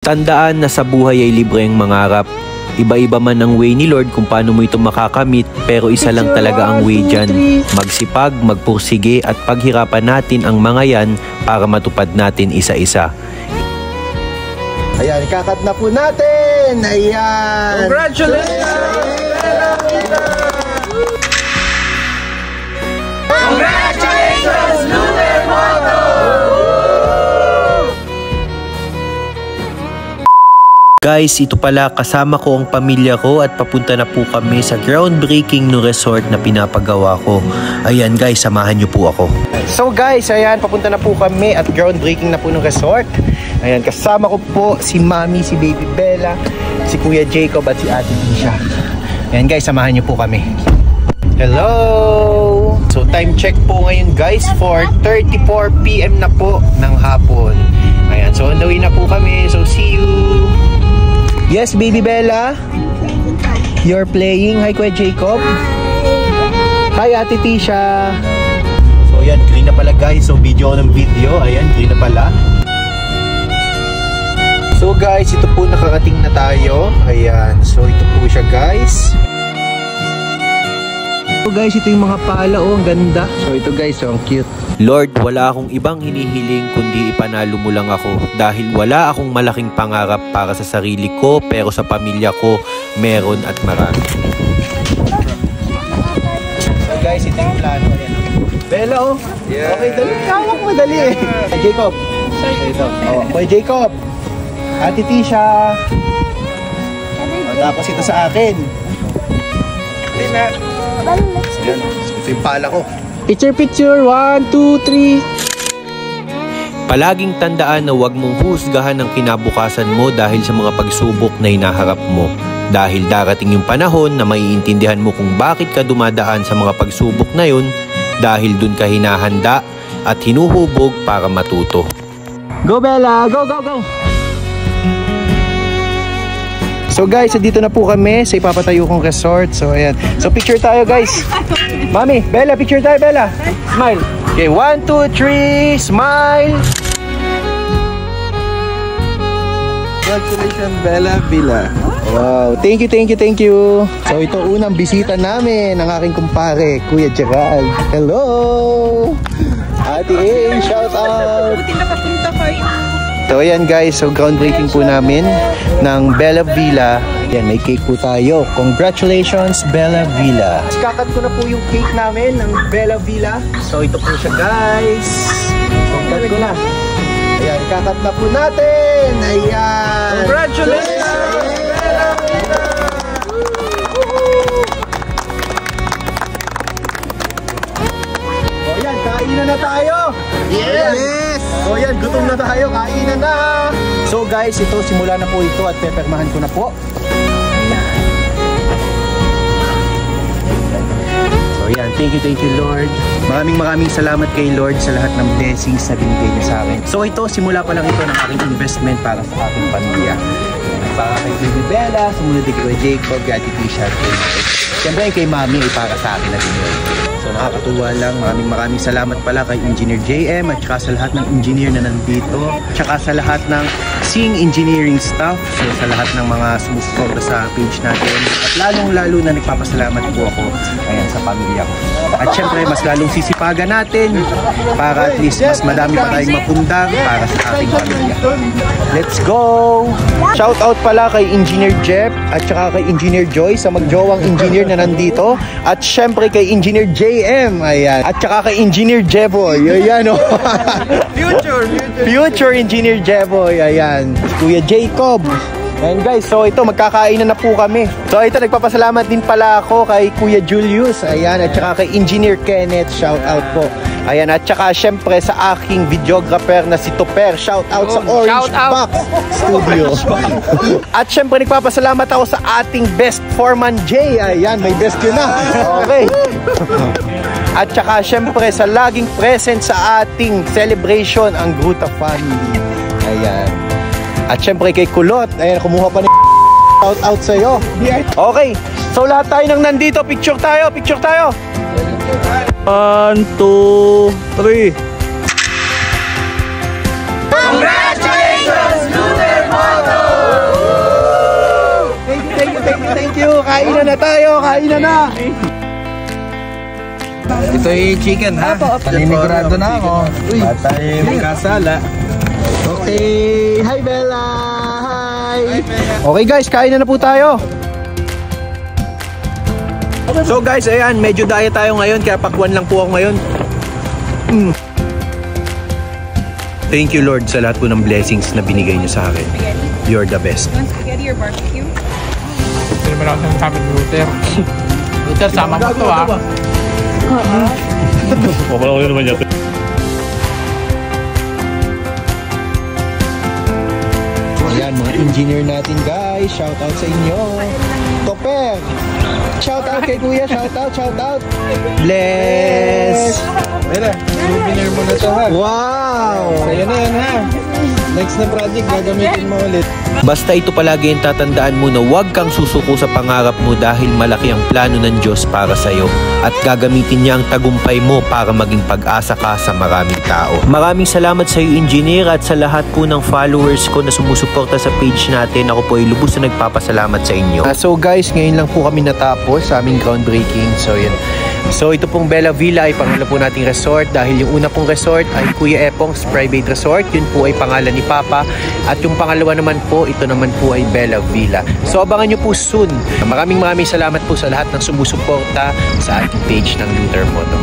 Tandaan na sa buhay ay libre ang mangarap. Iba-iba man ang way ni Lord kung paano mo ito makakamit, pero isa lang talaga ang way dyan. Magsipag, magpursige at paghirapan natin ang mga yan para matupad natin isa-isa. Ayan, ikakat na po natin! Ayan! Congratulations! Congratulations, Luther Moto! Guys, ito pala, kasama ko ang pamilya ko at papunta na po kami sa groundbreaking no resort na pinapagawa ko. Ayan guys, samahan niyo po ako. So guys, ayan, papunta na po kami at groundbreaking na po ng resort. Ayan, kasama ko po si Mami, si Baby Bella, si Kuya Jacob at si Ate Tisha. Ayan guys, samahan niyo po kami. Hello! So time check po ngayon guys, 4:34 PM na po ng hapon. Ayan, so on the way na po kami. So see you! Yes, Baby Bella? You're playing? Hi, Kuya Jacob? Hi, Ate Tisha! So, ayan, green na pala guys. So, video ng video. Ayan, green na pala. So, guys, ito po nakarating na tayo. Ayan, so ito po siya guys. So, guys, ito yung mga pala. Oh, ang ganda. So, ito guys, so, ang cute. Lord, wala akong ibang hinihiling kundi ipanalo mo lang ako dahil wala akong malaking pangarap para sa sarili ko pero sa pamilya ko meron at marami. So guys, ito yung plano. Ayan. Bella, oh. Yeah. Okay, dali. Kaya ko madali eh. Jacob. Ito. Oh, Boy Jacob. Ate Tisha. Oh, tapos ito sa akin. Ayan. Ito yung pala ko. Picture, 1, 2, 3. Palaging tandaan na huwag mong husgahan ang kinabukasan mo dahil sa mga pagsubok na hinaharap mo. Dahil darating yung panahon na maiintindihan mo kung bakit ka dumadaan sa mga pagsubok na yun dahil dun ka hinahanda at hinuhubog para matuto. Go Bella! Go, go, go! So guys, dito na po kami sa ipapatayo kong resort. So ayan. So picture tayo guys. Mami, Bella, picture tayo Bella. Smile. Okay, 1, 2, 3, smile. Congratulations, Bella Villa. Wow, thank you, thank you, thank you. So ito unang bisita namin ng aking kumpare, Kuya Gerald. Hello! Ate A, shout out! Buti nakapunta kayo. So ayan guys, so groundbreaking po namin ng Bella Villa. Yan, may cake po tayo. Congratulations, Bella Villa. Kakat ko na po yung cake namin ng Bella Villa. So ito po siya guys. Kakat ko na. Ayan, kakat na po natin. Ayan. Congratulations, Bella Villa. O yan, kainan na tayo. Yes! So yan, gutom na tayo, kainan na. So guys, ito, simula na po ito at pepermahan ko na po. So yan, thank you Lord. Maraming salamat kay Lord sa lahat ng blessings na binigay niya sa akin. So ito, simula pa lang ito ng aking investment para sa aking pamilya. Para kay Baby Bella, sumunod kay Kuya Jacob, kay Ate Tisha. Siyempre kay Mami ay para sa akin na din yun. So nakakatuwa lang, maraming salamat pala kay Engineer JM at saka sa lahat ng engineer na nandito, at saka sa lahat ng Sing Engineering staff, so sa lahat ng mga sumusuporta sa page natin, at lalong-lalo na nagpapasalamat po ako ayan, sa pamilya ko. At syempre mas lalong sisipagan natin para at least mas madami pa tayong mapundang para sa ating pamilya. Let's go! Shout out pala kay Engineer Jeff at saka kay Engineer Joy sa magjowang engineer na nandito, at syempre kay Engineer JM, ayan, at saka kay Engineer Jeboy, ayan o. Future Engineer Jeboy, ayan, Kuya Jacob. Ayan guys, so ito magkakainan na po kami. So ito, nagpapasalamat din pala ako kay Kuya Julius, ayan, at saka kay Engineer Kenneth, shout out po. Ayan, at saka syempre sa aking videographer na si Toper, shout out sa Orange Box Studio. At syempre nagpapasalamat ako sa ating best foreman Jay, ayan, may best yun na. Okay. At saka syempre sa laging present sa ating celebration ang Gruta family. Ayan. At syempre kay Kulot, ayan, kumuha pa ni shout out sa iyo. Okay. So lahat tayo nang nandito, picture tayo. 1, 2, 3. Congratulations, Luther Moto! Kainan na tayo! Kainan na! Ito yung chicken ha? Paninigurado na ako. Patay magkasala. Okay! Hi Bella! Hi! Okay guys, kain na po tayo! So guys, ayan, medyo diet tayo ngayon kaya pakwan lang po ako ngayon. Thank you Lord sa lahat po ng blessings na binigay niyo sa akin. You're the best. Want spaghetti or barbecue? Hindi naman ako sinasabi ni Luther. Luther, sama mo to ha. Wala ko naman yata. Ayan, mga engineer natin guys. Shout out sa inyo. Topper! Shout out kay Kuya. Shout out. Bless! Mira, souvenir mo na to ha. Wow! Sa'yo na yan ha. Next na project, gagamitin mo ulit. Basta ito palagi ang tatandaan mo na huwag kang susuko sa pangarap mo dahil malaki ang plano ng Diyos para sa iyo at gagamitin niya ang tagumpay mo para maging pag-asa ka sa maraming tao. Maraming salamat sa iyo, Engineer, at sa lahat po ng followers ko na sumusuporta sa page natin. Ako po ay lubos na nagpapasalamat sa inyo. So guys, ngayon lang po kami natapos sa aming groundbreaking. So yun. So ito pong Bella Villa ay pangalan po nating resort dahil yung una pong resort ay Kuya Epong's Private Resort. Yun po ay pangalan ni Papa. At yung pangalawa naman po, ito naman po ay Bella Villa. So abangan nyo po soon. Maraming salamat po sa lahat ng sumusuporta sa ating page ng Luther Moto.